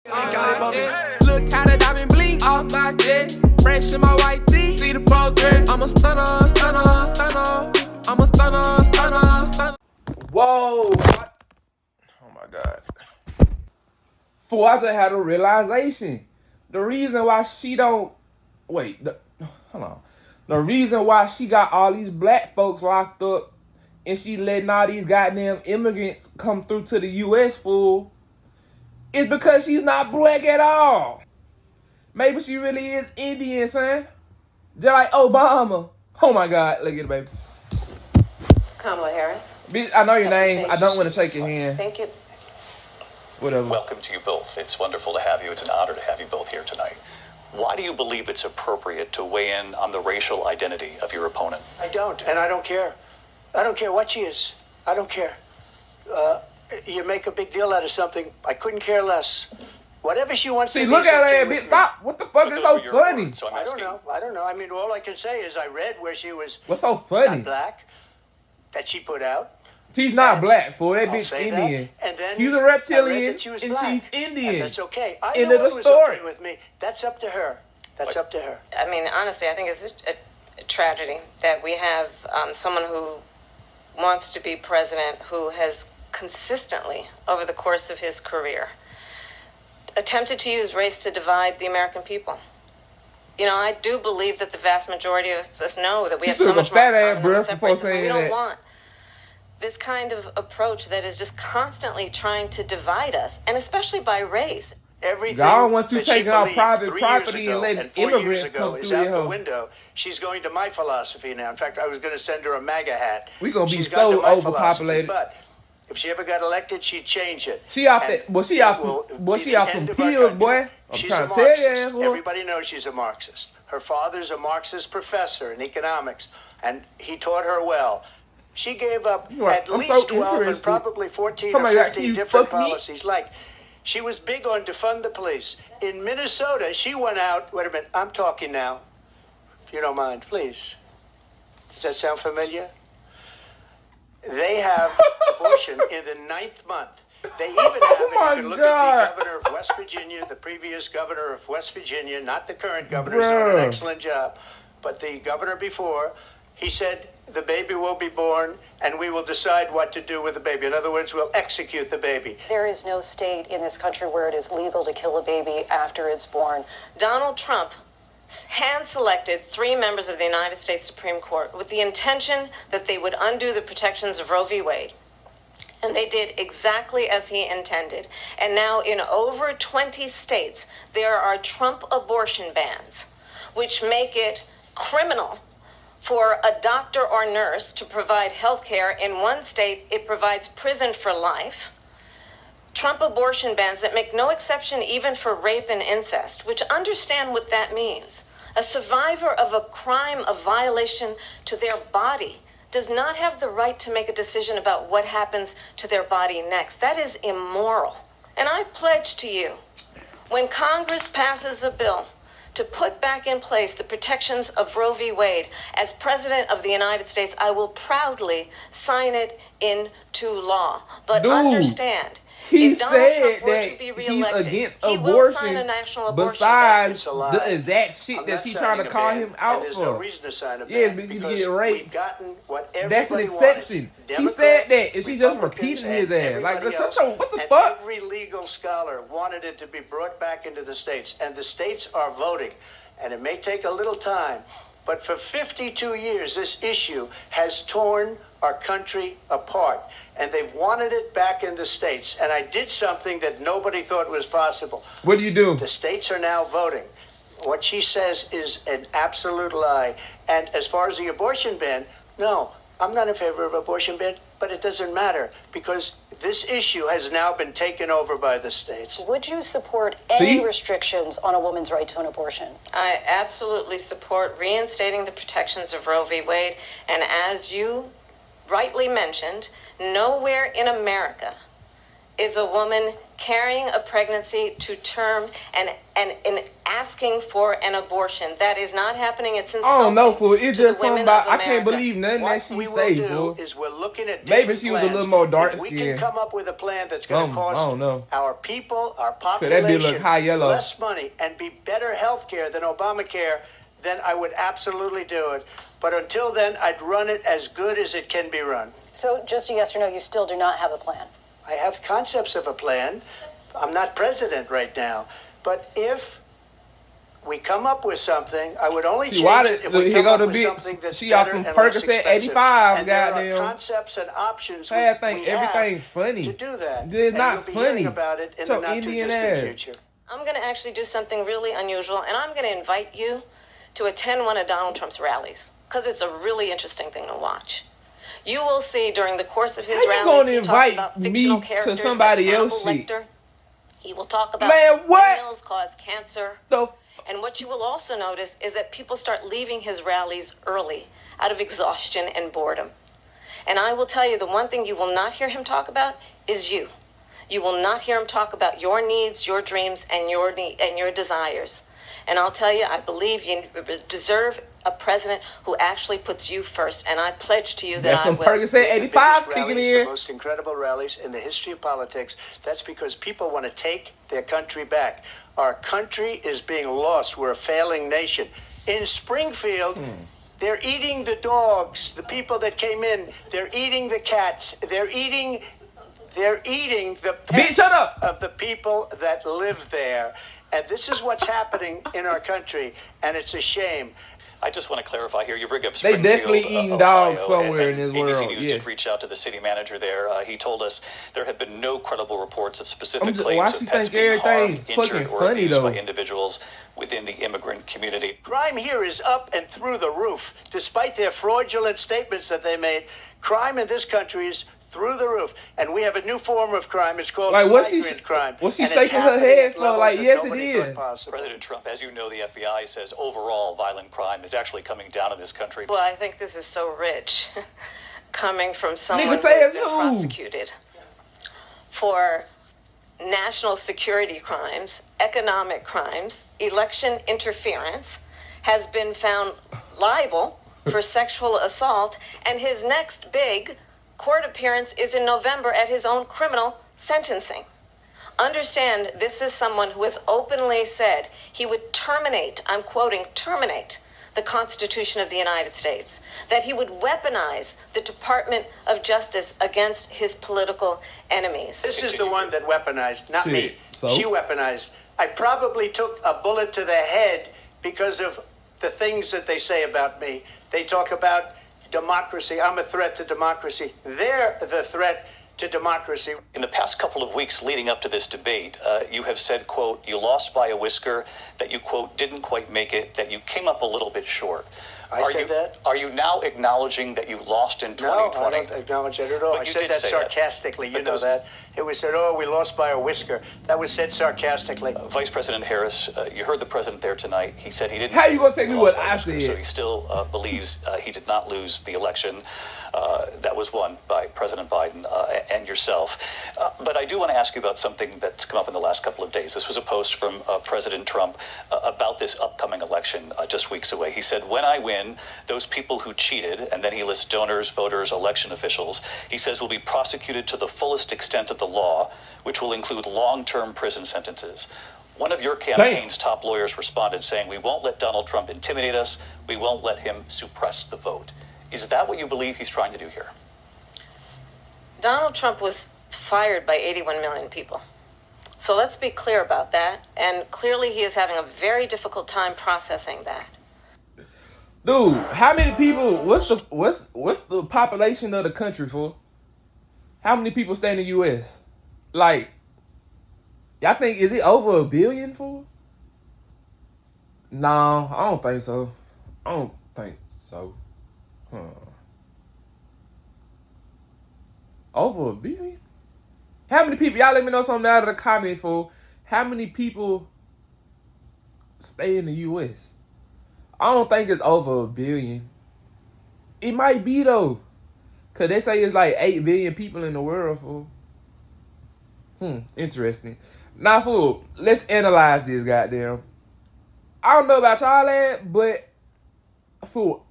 Look how the diamond blink off my jet. Fresh in my white tee. See the progress. I'm a stunner. I'm a stunner. Whoa. Oh my God. Fool, I just had a realization. The reason why she don't... Wait. Hold on. The reason why she got all these black folks locked up and she letting all these goddamn immigrants come through to the U.S., fool, it's because she's not black at all. Maybe she really is Indian, son. Just like Obama. Oh my God, look at it, baby. Kamala Harris. Bitch, I know your name. I don't want to shake your hand. Thank you. Whatever. Welcome to you both. It's wonderful to have you. It's an honor to have you both here tonight. Why do you believe it's appropriate to weigh in on the racial identity of your opponent? I don't, and I don't care. I don't care what she is. I don't care. You make a big deal out of something. I couldn't care less. Whatever she wants to be. See, look at her, bitch. Stop. What the fuck is so funny? Words, so I don't know. I mean, all I can say is I read where she was. What's so funny? Not black. That she put out. She's not black, fool. That I'll bitch say Indian. That. And then he's a reptilian, she and black. she's Indian. And that's okay. I End know of the it was story. okay with me. That's up to her. That's up to her. I mean, honestly, I think it's a tragedy that we have someone who wants to be president who has consistently, over the course of his career, attempted to use race to divide the American people. You know, I do believe that the vast majority of us know that we have so much more in common than separates us, and we don't want this kind of approach that is just constantly trying to divide us, and especially by race. Everything I don't want you that taking she our believed private 3 property years ago and letting 4 immigrants years ago come is through out your the home. window. She's going to my philosophy now. In fact, I was going to send her a MAGA hat. We're going to be She's gone so to my overpopulated. philosophy, but if she ever got elected, she'd change it. She off And that, well, she off, will well, be she the off end them of our pills, country. boy. I'm She's trying a to tell you, Marxist. fool. Everybody knows she's a Marxist. Her father's a Marxist professor in economics, and he taught her well. She gave up at I'm least so 12 and interested. probably 14 Somebody or like, 15 you different fuck me? policies. Like, she was big on defund the police. In Minnesota, she went out. Wait a minute, I'm talking now. If you don't mind, please. Does that sound familiar? They have abortion in the 9th month. They even have it. You can look at the governor of West Virginia, the previous governor of West Virginia, not the current governor, who's done an excellent job, but the governor before, he said the baby will be born and we will decide what to do with the baby. In other words, we'll execute the baby. There is no state in this country where it is legal to kill a baby after it's born. Donald Trump hand-selected 3 members of the United States Supreme Court with the intention that they would undo the protections of Roe v. Wade. And they did exactly as he intended. And now in over 20 states, there are Trump abortion bans, which make it criminal for a doctor or nurse to provide health care. In one state, it provides prison for life. Trump abortion bans that make no exception even for rape and incest, which understand what that means. A survivor of a crime of violation to their body does not have the right to make a decision about what happens to their body next. That is immoral. And I pledge to you, when Congress passes a bill to put back in place the protections of Roe v. Wade, as President of the United States, I will proudly sign it into law. But understand, he if Donald Trump said were that to be he's reelected, against he will sign a abortion national abortion ban. besides the exact shit that she's trying to call him out there's for. no reason to sign a ban. Yes, because you get raped. We've gotten what That's an everybody exception. wanted. He said that, and Democrats, she just Republicans, repeating his and ass. Like, everybody shut else, your, what the and fuck? every legal scholar wanted it to be brought back into the states, and the states are voting. And it may take a little time, but for 52 years, this issue has torn our country apart. And they've wanted it back in the states. And I did something that nobody thought was possible. What do you do? The states are now voting. What she says is an absolute lie. And as far as the abortion ban, no, I'm not in favor of abortion ban, but it doesn't matter because this issue has now been taken over by the states. Would you support any restrictions on a woman's right to an abortion? I absolutely support reinstating the protections of Roe v. Wade. And as you rightly mentioned, nowhere in America is a woman carrying a pregnancy to term and asking for an abortion. That is not happening. It's insulting. I don't know, fool. It's to the just something women about of I can't America. believe nothing that What she we will say, do fool. is we're looking at Maybe different she was a little plans. more dark If we skinned. can come up with a plan that's going to I cost don't know. our people, our Could that be look population, high yellow? less money and be better health care than Obamacare, then I would absolutely do it. But until then, I'd run it as good as it can be run. So just a yes or no, you still do not have a plan? I have concepts of a plan. I'm not president right now. But if we come up with something, I would only See, change why it did if we here come go up the with bitch? something that's She off better from and less Percocet expensive. 85, And there are goddamn. concepts and options we Sad thing, we have everything funny. to do that. It's And not you'll be funny. hearing about it in So the not too Indian distant ass. future. I'm going to actually do something really unusual, and I'm going to invite you to attend one of Donald Trump's rallies, because it's a really interesting thing to watch. You will see during the course of his How you rallies, gonna he talks invite about me fictional to characters somebody like else Hannibal shit? Lecter. He will talk about Man, what? windmills cause cancer. The And what you will also notice is that people start leaving his rallies early out of exhaustion and boredom. And I will tell you, the one thing you will not hear him talk about is you. You will not hear him talk about your needs, your dreams, and your desires. And I'll tell you, I believe you deserve a president who actually puts you first. And I pledge to you that That's I when will. Percocet The 85 biggest kicking rallies, the in. most incredible rallies in the history of politics. That's because people want to take their country back. Our country is being lost. We're a failing nation. In Springfield, they're eating the dogs, the people that came in. They're eating the cats. They're eating the pets shut up. of the people that live there. And this is what's happening in our country, and it's a shame. I just want to clarify here. You bring up They Springfield, definitely eating Ohio, dogs somewhere and in this ABC world, News yes. did reach out to the city manager there. He told us there have been no credible reports of specific why claims she of pets think being harmed, everything's injured, fucking or funny, abused by though? individuals within the immigrant community. Crime here is up and through the roof. Despite their fraudulent statements that they made, crime in this country is through the roof. And we have a new form of crime. It's called Like, what's she- migrant crime. what's she And it's shaking her happening head at for? levels Like, that yes, it nobody is. thought possible. President Trump, as you know, the FBI says overall violent crime is actually coming down in this country. Well, I think this is so rich, coming from someone Nigga who's says been who? prosecuted for national security crimes, economic crimes, election interference, has been found liable for sexual assault, and his next big court appearance is in November at his own criminal sentencing. Understand, this is someone who has openly said he would terminate, I'm quoting, terminate the Constitution of the United States, that he would weaponize the Department of Justice against his political enemies. This is the one that weaponized, not me. Shit, so? She weaponized. I probably took a bullet to the head because of the things that they say about me. They talk about democracy. I'm a threat to democracy. They're the threat to democracy. In the past couple of weeks leading up to this debate, you have said, quote, you lost by a whisker, that you, quote, didn't quite make it, that you came up a little bit short. I said that? Are you now acknowledging that you lost in No, 2020? I don't acknowledge that at all. But I you said did that say that. sarcastically. You But know those- that. It was said, oh, we lost by a whisker. That was said sarcastically. Vice President Harris, you heard the president there tonight. He said he didn't. How say you gonna he tell me lost what by a I whisker, said? So he still believes he did not lose the election that was won by President Biden and yourself. But I do want to ask you about something that's come up in the last couple of days. This was a post from President Trump about this upcoming election just weeks away. He said, when I win, those people who cheated, and then he lists donors, voters, election officials, he says will be prosecuted to the fullest extent of the law, which will include long-term prison sentences. One of your campaign's top lawyers responded saying, we won't let Donald Trump intimidate us. We won't let him suppress the vote. Is that what you believe he's trying to do here? Donald Trump was fired by 81 million people. So let's be clear about that. And clearly he is having a very difficult time processing that. Dude, how many people? What's the population of the country for? How many people stay in the U.S.? Like, y'all think is it over 1 billion for? No, I don't think so. I don't think so. Over 1 billion? How many people? Y'all let me know something out of the comments for. How many people stay in the U.S.? I don't think it's over 1 billion. It might be though, cause they say it's like 8 billion people in the world. Fool. Interesting. Now, fool, let's analyze this goddamn. I don't know about y'all that, but fool,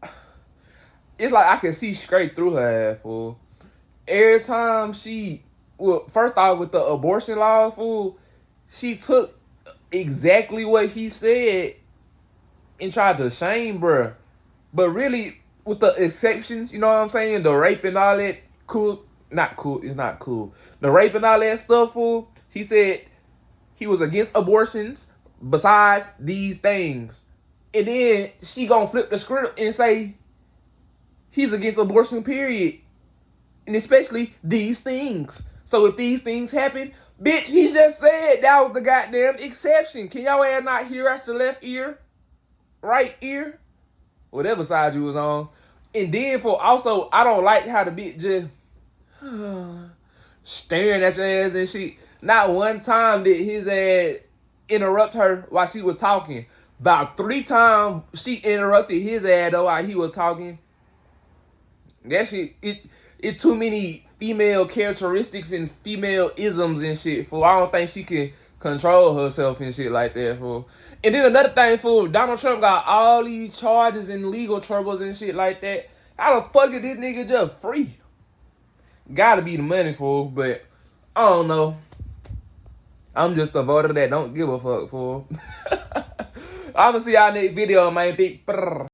it's like I can see straight through her ass, fool. Every time first off with the abortion law, fool, she took exactly what he said and tried to shame bruh. But really, with the exceptions, you know what I'm saying? The rape and all that, not cool, it's not cool. The rape and all that stuff, fool, he said he was against abortions besides these things. And then she gonna flip the script and say he's against abortion, period. And especially these things. So if these things happen, bitch, he just said that was the goddamn exception. Can y'all ass not hear out your left ear? Right ear? Whatever side you was on. And then also, I don't like how the bitch just staring at your ass and shit. Not one time did his ass interrupt her while she was talking. About 3 times she interrupted his ass though while he was talking. That shit, it too many female characteristics and female isms and shit, fool. I don't think she can control herself and shit like that, fool. And then another thing, fool, Donald Trump got all these charges and legal troubles and shit like that. How the fuck is this nigga just free? Gotta be the money, fool, but I don't know. I'm just a voter that don't give a fuck, fool. I'ma see y'all next video, man. Big brr.